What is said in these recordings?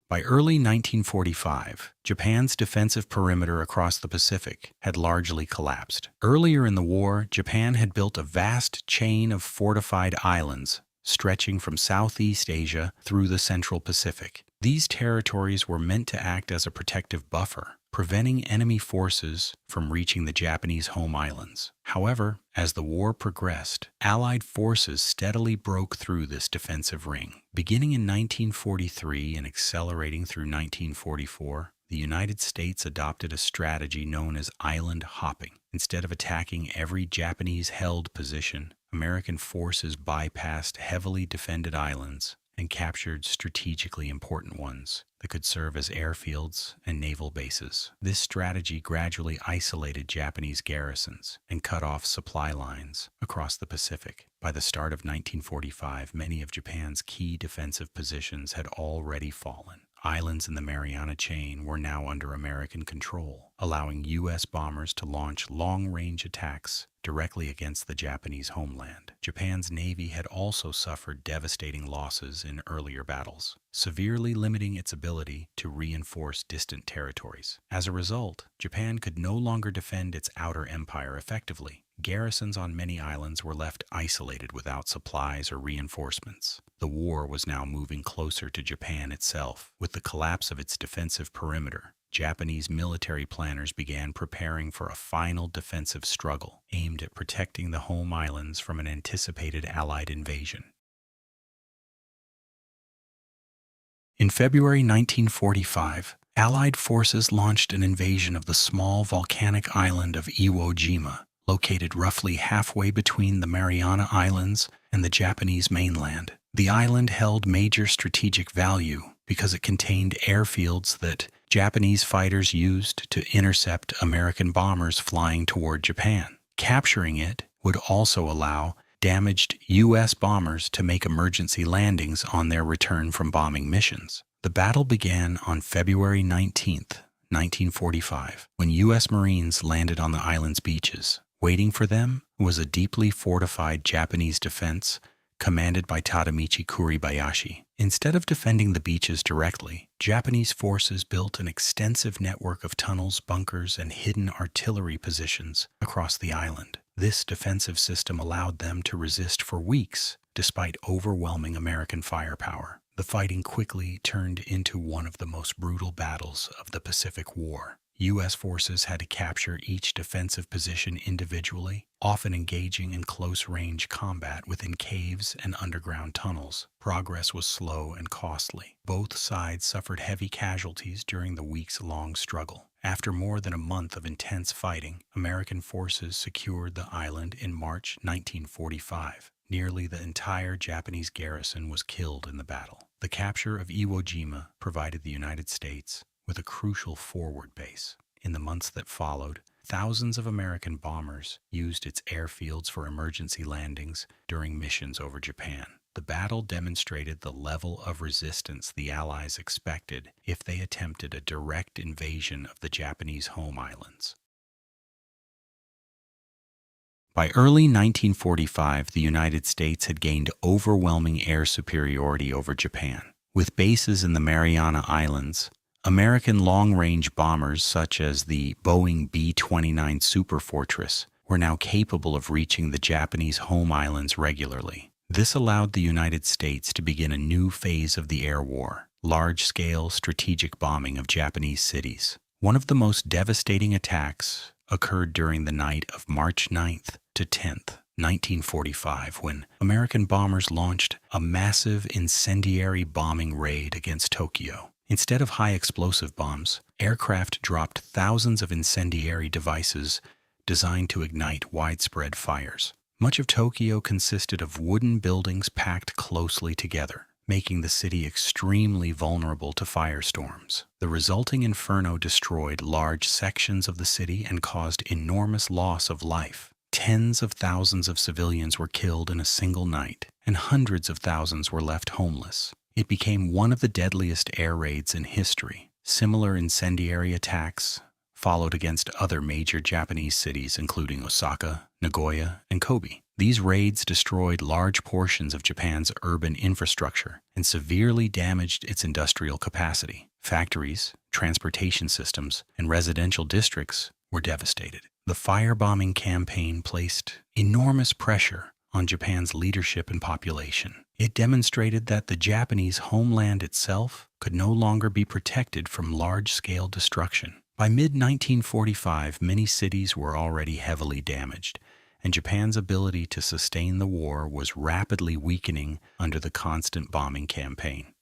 By early 1945, Japan's defensive perimeter across the Pacific had largely collapsed. Earlier in the war, Japan had built a vast chain of fortified islands stretching from Southeast Asia through the Central Pacific. These territories were meant to act as a protective buffer, preventing enemy forces from reaching the Japanese home islands. However, as the war progressed, Allied forces steadily broke through this defensive ring. Beginning in 1943 and accelerating through 1944, the United States adopted a strategy known as island hopping. Instead of attacking every Japanese-held position, American forces bypassed heavily defended islands and captured strategically important ones that could serve as airfields and naval bases. This strategy gradually isolated Japanese garrisons and cut off supply lines across the Pacific. By the start of 1945, many of Japan's key defensive positions had already fallen. Islands in the Mariana Chain were now under American control, allowing U.S. bombers to launch long-range attacks directly against the Japanese homeland. Japan's navy had also suffered devastating losses in earlier battles, severely limiting its ability to reinforce distant territories. As a result, Japan could no longer defend its outer empire effectively. Garrisons on many islands were left isolated without supplies or reinforcements. The war was now moving closer to Japan itself. With the collapse of its defensive perimeter, Japanese military planners began preparing for a final defensive struggle aimed at protecting the home islands from an anticipated Allied invasion. In February 1945, Allied forces launched an invasion of the small volcanic island of Iwo Jima, located roughly halfway between the Mariana Islands and the Japanese mainland. The island held major strategic value because it contained airfields that Japanese fighters used to intercept American bombers flying toward Japan. Capturing it would also allow damaged U.S. bombers to make emergency landings on their return from bombing missions. The battle began on February 19, 1945, when U.S. Marines landed on the island's beaches. Waiting for them was a deeply fortified Japanese defense commanded by Tadamichi Kuribayashi. Instead of defending the beaches directly, Japanese forces built an extensive network of tunnels, bunkers, and hidden artillery positions across the island. This defensive system allowed them to resist for weeks, despite overwhelming American firepower. The fighting quickly turned into one of the most brutal battles of the Pacific War. U.S. forces had to capture each defensive position individually, often engaging in close-range combat within caves and underground tunnels. Progress was slow and costly. Both sides suffered heavy casualties during the weeks-long struggle. After more than a month of intense fighting, American forces secured the island in March 1945. Nearly the entire Japanese garrison was killed in the battle. The capture of Iwo Jima provided the United States with a crucial forward base. In the months that followed, thousands of American bombers used its airfields for emergency landings during missions over Japan. The battle demonstrated the level of resistance the Allies expected if they attempted a direct invasion of the Japanese home islands. By early 1945, the United States had gained overwhelming air superiority over Japan. With bases in the Mariana Islands, American long-range bombers such as the Boeing B-29 Superfortress were now capable of reaching the Japanese home islands regularly. This allowed the United States to begin a new phase of the air war, large-scale strategic bombing of Japanese cities. One of the most devastating attacks occurred during the night of March 9th to 10th, 1945, when American bombers launched a massive incendiary bombing raid against Tokyo. Instead of high-explosive bombs, aircraft dropped thousands of incendiary devices designed to ignite widespread fires. Much of Tokyo consisted of wooden buildings packed closely together, making the city extremely vulnerable to firestorms. The resulting inferno destroyed large sections of the city and caused enormous loss of life. Tens of thousands of civilians were killed in a single night, and hundreds of thousands were left homeless. It became one of the deadliest air raids in history. Similar incendiary attacks followed against other major Japanese cities, including Osaka, Nagoya, and Kobe. These raids destroyed large portions of Japan's urban infrastructure and severely damaged its industrial capacity. Factories, transportation systems, and residential districts were devastated. The firebombing campaign placed enormous pressure on Japan's leadership and population. It demonstrated that the Japanese homeland itself could no longer be protected from large-scale destruction. By mid-1945, many cities were already heavily damaged, and Japan's ability to sustain the war was rapidly weakening under the constant bombing campaign.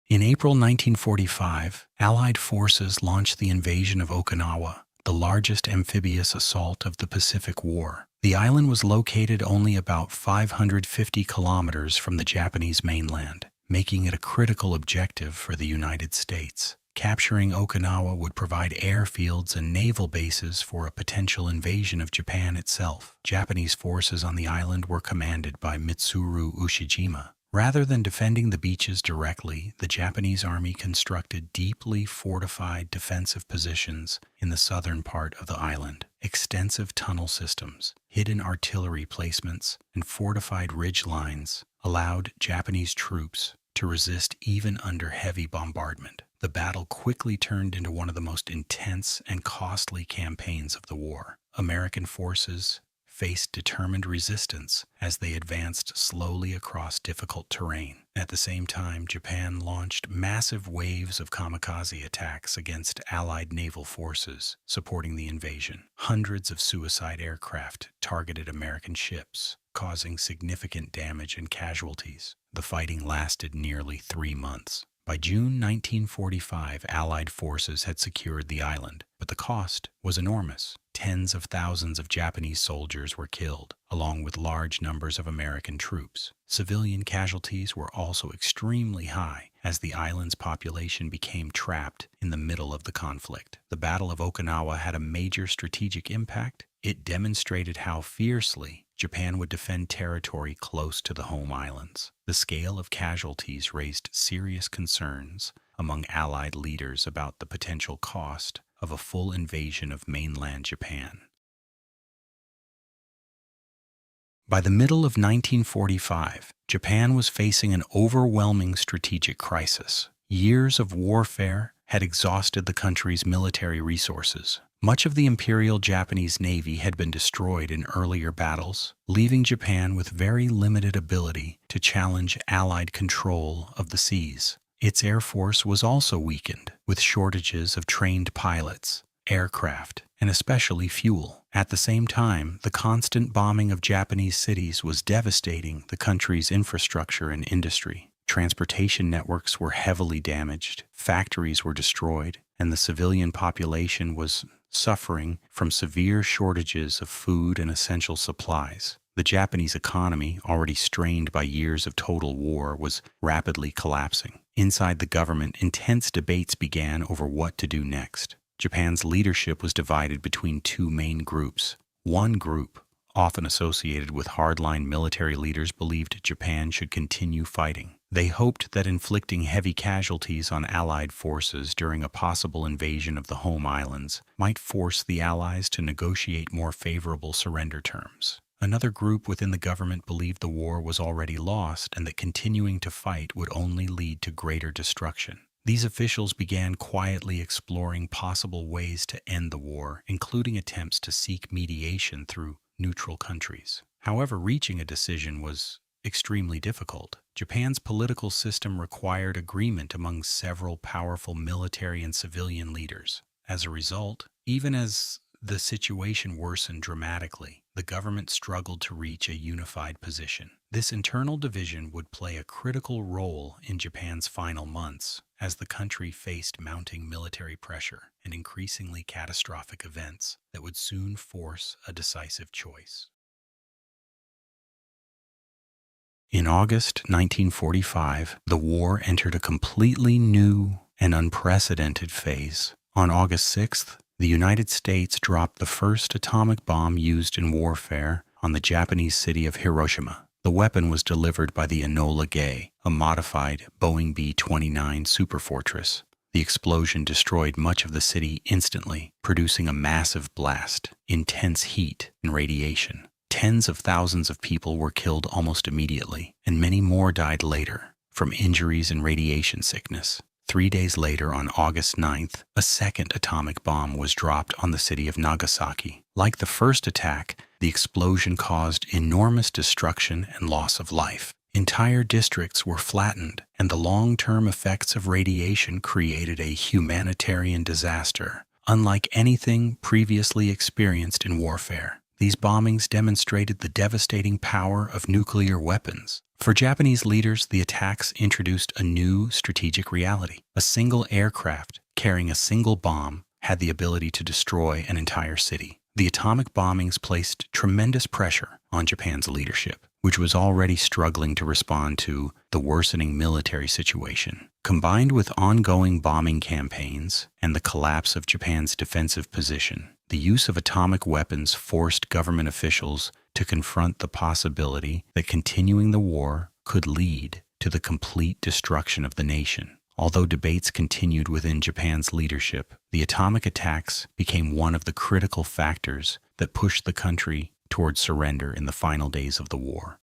In April 1945, Allied forces launched the invasion of Okinawa, the largest amphibious assault of the Pacific War. The island was located only about 550 kilometers from the Japanese mainland, making it a critical objective for the United States. Capturing Okinawa would provide airfields and naval bases for a potential invasion of Japan itself. Japanese forces on the island were commanded by Mitsuru Ushijima. Rather than defending the beaches directly, the Japanese army constructed deeply fortified defensive positions in the southern part of the island. Extensive tunnel systems, hidden artillery placements, and fortified ridge lines allowed Japanese troops to resist even under heavy bombardment. The battle quickly turned into one of the most intense and costly campaigns of the war. American forces faced determined resistance as they advanced slowly across difficult terrain. At the same time, Japan launched massive waves of kamikaze attacks against Allied naval forces supporting the invasion. Hundreds of suicide aircraft targeted American ships, causing significant damage and casualties. The fighting lasted nearly 3 months. By June 1945, Allied forces had secured the island, but the cost was enormous. Tens of thousands of Japanese soldiers were killed, along with large numbers of American troops. Civilian casualties were also extremely high, as the island's population became trapped in the middle of the conflict. The Battle of Okinawa had a major strategic impact. It demonstrated how fiercely Japan would defend territory close to the home islands. The scale of casualties raised serious concerns among Allied leaders about the potential cost of a full invasion of mainland Japan. By the middle of 1945, Japan was facing an overwhelming strategic crisis. Years of warfare had exhausted the country's military resources. Much of the Imperial Japanese Navy had been destroyed in earlier battles, leaving Japan with very limited ability to challenge Allied control of the seas. Its air force was also weakened, with shortages of trained pilots, aircraft, and especially fuel. At the same time, the constant bombing of Japanese cities was devastating the country's infrastructure and industry. Transportation networks were heavily damaged, factories were destroyed, and the civilian population was suffering from severe shortages of food and essential supplies. The Japanese economy, already strained by years of total war, was rapidly collapsing. Inside the government, intense debates began over what to do next. Japan's leadership was divided between two main groups. One group, often associated with hardline military leaders, believed Japan should continue fighting. They hoped that inflicting heavy casualties on Allied forces during a possible invasion of the home islands might force the Allies to negotiate more favorable surrender terms. Another group within the government believed the war was already lost and that continuing to fight would only lead to greater destruction. These officials began quietly exploring possible ways to end the war, including attempts to seek mediation through neutral countries. However, reaching a decision was extremely difficult. Japan's political system required agreement among several powerful military and civilian leaders. As a result, even as the situation worsened dramatically, the government struggled to reach a unified position. This internal division would play a critical role in Japan's final months, as the country faced mounting military pressure and increasingly catastrophic events that would soon force a decisive choice. In August 1945, the war entered a completely new and unprecedented phase. On August 6th, the United States dropped the first atomic bomb used in warfare on the Japanese city of Hiroshima. The weapon was delivered by the Enola Gay, a modified Boeing B-29 Superfortress. The explosion destroyed much of the city instantly, producing a massive blast, intense heat, and radiation. Tens of thousands of people were killed almost immediately, and many more died later from injuries and radiation sickness. 3 days later, on August 9th, a second atomic bomb was dropped on the city of Nagasaki. Like the first attack, the explosion caused enormous destruction and loss of life. Entire districts were flattened, and the long-term effects of radiation created a humanitarian disaster, unlike anything previously experienced in warfare. These bombings demonstrated the devastating power of nuclear weapons. For Japanese leaders, the attacks introduced a new strategic reality. A single aircraft carrying a single bomb had the ability to destroy an entire city. The atomic bombings placed tremendous pressure on Japan's leadership, which was already struggling to respond to the worsening military situation. Combined with ongoing bombing campaigns and the collapse of Japan's defensive position, the use of atomic weapons forced government officials to confront the possibility that continuing the war could lead to the complete destruction of the nation. Although debates continued within Japan's leadership, the atomic attacks became one of the critical factors that pushed the country toward surrender in the final days of the war.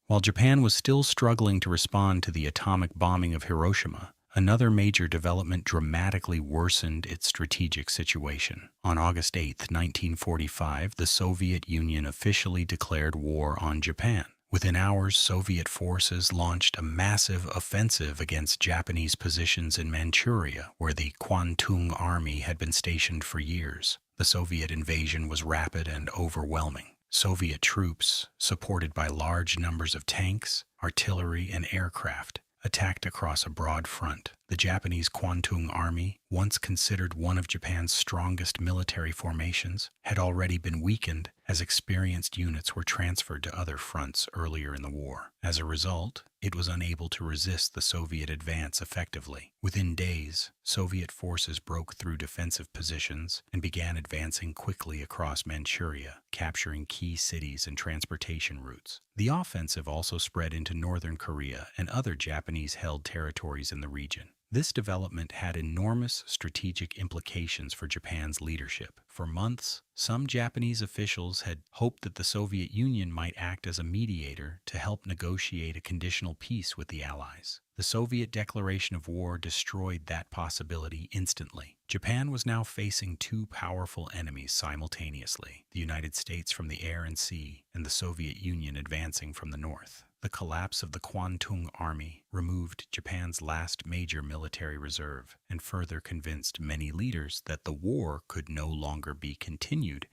While Japan was still struggling to respond to the atomic bombing of Hiroshima, another major development dramatically worsened its strategic situation. On August 8, 1945, the Soviet Union officially declared war on Japan. Within hours, Soviet forces launched a massive offensive against Japanese positions in Manchuria, where the Kwantung Army had been stationed for years. The Soviet invasion was rapid and overwhelming. Soviet troops, supported by large numbers of tanks, artillery, and aircraft, attacked across a broad front. The Japanese Kwantung Army, once considered one of Japan's strongest military formations, had already been weakened as experienced units were transferred to other fronts earlier in the war. As a result, it was unable to resist the Soviet advance effectively. Within days, Soviet forces broke through defensive positions and began advancing quickly across Manchuria, capturing key cities and transportation routes. The offensive also spread into northern Korea and other Japanese-held territories in the region. This development had enormous strategic implications for Japan's leadership. For months, some Japanese officials had hoped that the Soviet Union might act as a mediator to help negotiate a conditional peace with the Allies. The Soviet declaration of war destroyed that possibility instantly. Japan was now facing two powerful enemies simultaneously: the United States from the air and sea, and the Soviet Union advancing from the north. The collapse of the Kwantung Army removed Japan's last major military reserve and further convinced many leaders that the war could no longer be continued.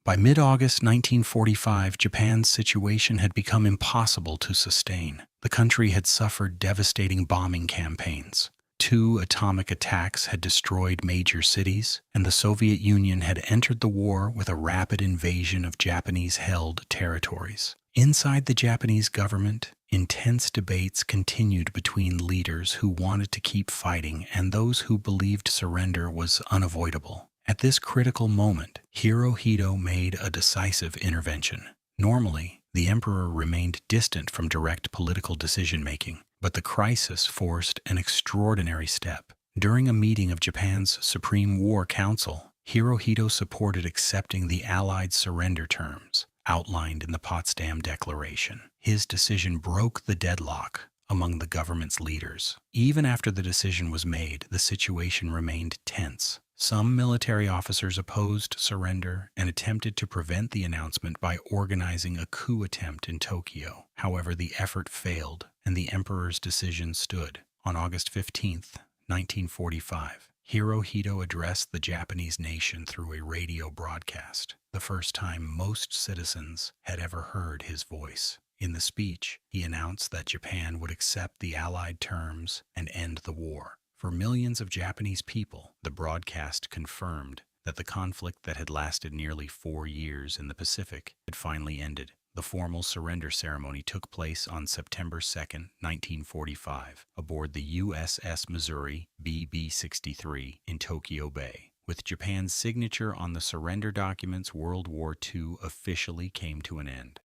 By mid-August 1945, Japan's situation had become impossible to sustain. The country had suffered devastating bombing campaigns. 2 atomic attacks had destroyed major cities, and the Soviet Union had entered the war with a rapid invasion of Japanese-held territories. Inside the Japanese government, intense debates continued between leaders who wanted to keep fighting and those who believed surrender was unavoidable. At this critical moment, Hirohito made a decisive intervention. Normally, the emperor remained distant from direct political decision-making, but the crisis forced an extraordinary step. During a meeting of Japan's Supreme War Council, Hirohito supported accepting the Allied surrender terms outlined in the Potsdam Declaration. His decision broke the deadlock among the government's leaders. Even after the decision was made, the situation remained tense. Some military officers opposed surrender and attempted to prevent the announcement by organizing a coup attempt in Tokyo. However, the effort failed, and the emperor's decision stood. On August 15, 1945, Hirohito addressed the Japanese nation through a radio broadcast, the first time most citizens had ever heard his voice. In the speech, he announced that Japan would accept the Allied terms and end the war. For millions of Japanese people, the broadcast confirmed that the conflict that had lasted nearly 4 years in the Pacific had finally ended. The formal surrender ceremony took place on September 2, 1945, aboard the USS Missouri BB-63 in Tokyo Bay. With Japan's signature on the surrender documents, World War II officially came to an end.